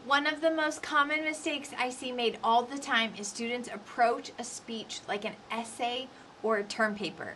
One of the most common mistakes I see made all the time is students approach a speech like an essay or a term paper.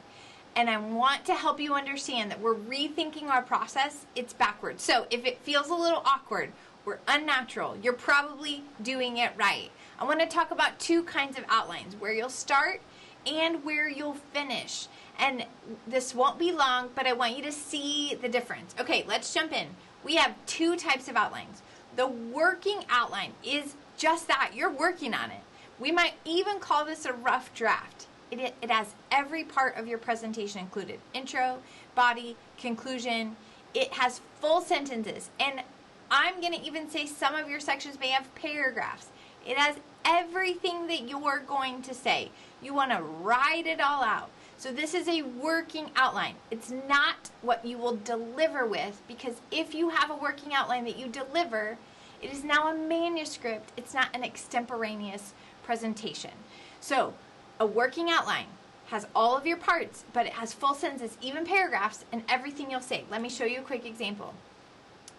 And I want to help you understand that we're rethinking our process. It's backwards. So if it feels a little awkward or unnatural, you're probably doing it right. I want to talk about two kinds of outlines, where you'll start and where you'll finish. And this won't be long, but I want you to see the difference. Okay, let's jump in. We have two types of outlines. The working outline is just that. You're working on it. We might even call this a rough draft. It has every part of your presentation included. Intro, body, conclusion. It has full sentences. And I'm going to even say some of your sections may have paragraphs. It has everything that you're going to say. You want to write it all out. So this is a working outline. It's not what you will deliver with, because if you have a working outline that you deliver, it is now a manuscript. It's not an extemporaneous presentation. So a working outline has all of your parts, but it has full sentences, even paragraphs, and everything you'll say. Let me show you a quick example.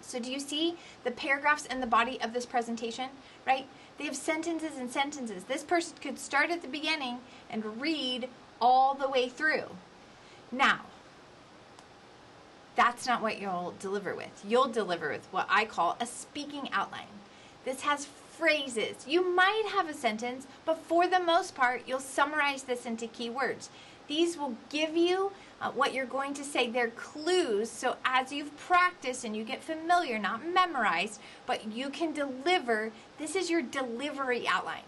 So do you see the paragraphs in the body of this presentation, right? They have sentences and sentences. This person could start at the beginning and read all the way through. Now, that's not what you'll deliver with. You'll deliver with what I call a speaking outline. This has phrases. You might have a sentence, but for the most part, you'll summarize this into key words. These will give you what you're going to say. They're clues, so as you've practiced and you get familiar, not memorized, but you can deliver. This is your delivery outline.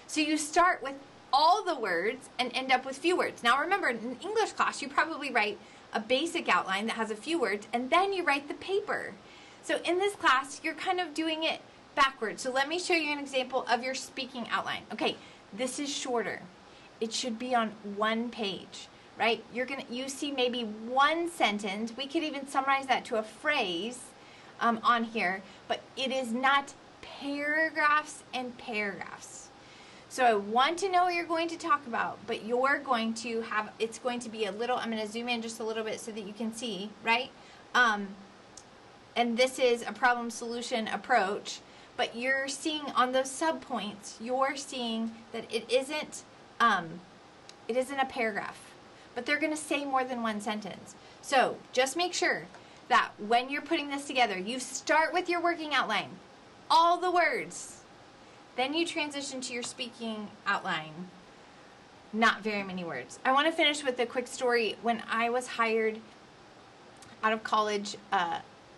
So you start with all the words and end up with few words. Now remember, in English class, you probably write a basic outline that has a few words, and then you write the paper. So in this class, you're kind of doing it backwards. So let me show you an example of your speaking outline. Okay, this is shorter. It should be on one page, right? You see maybe one sentence. We could even summarize that to a phrase on here, but it is not paragraphs and paragraphs. So I want to know what you're going to talk about, but you're going to have, it's going to be a little, I'm going to zoom in just a little bit so that you can see, right? And this is a problem solution approach, but you're seeing on those subpoints, you're seeing that it isn't a paragraph, but they're going to say more than one sentence. So just make sure that when you're putting this together, you start with your working outline, all the words. Then you transition to your speaking outline. Not very many words. I want to finish with a quick story. When I was hired out of college,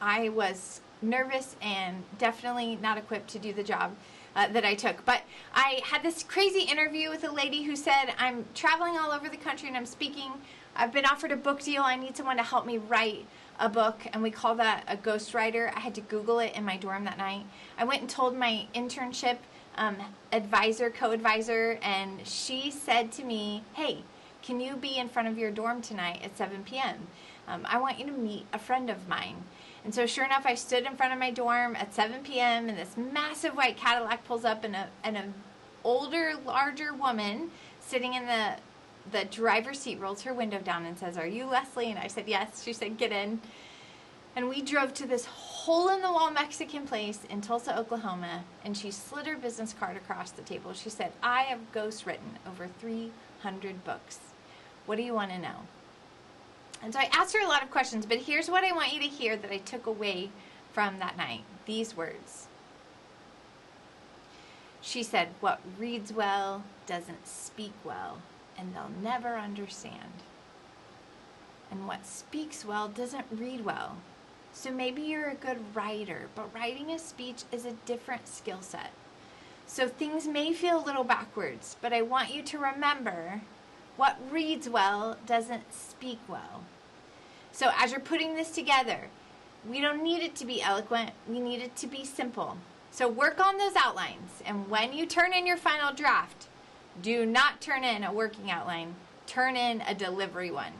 I was nervous and definitely not equipped to do the job that I took. But I had this crazy interview with a lady who said, I'm traveling all over the country and I'm speaking. I've been offered a book deal. I need someone to help me write a book, and we call that a ghostwriter. I had to Google it in my dorm that night. I went and told my internship co-advisor, and she said to me, hey, can you be in front of your dorm tonight at 7 p.m.? I want you to meet a friend of mine. And so sure enough, I stood in front of my dorm at 7 p.m. and this massive white Cadillac pulls up, and an older, larger woman sitting in the driver's seat rolls her window down and says, are you Leslie? And I said, yes. She said, get in. And we drove to this hole-in-the-wall Mexican place in Tulsa, Oklahoma, and she slid her business card across the table. She said, I have ghostwritten over 300 books. What do you want to know? And so I asked her a lot of questions, but here's what I want you to hear that I took away from that night. These words. She said, what reads well doesn't speak well, and they'll never understand. And what speaks well doesn't read well. So maybe you're a good writer, but writing a speech is a different skill set. So things may feel a little backwards, but I want you to remember what reads well doesn't speak well. So as you're putting this together, we don't need it to be eloquent, we need it to be simple. So work on those outlines, and when you turn in your final draft, do not turn in a working outline, turn in a delivery one.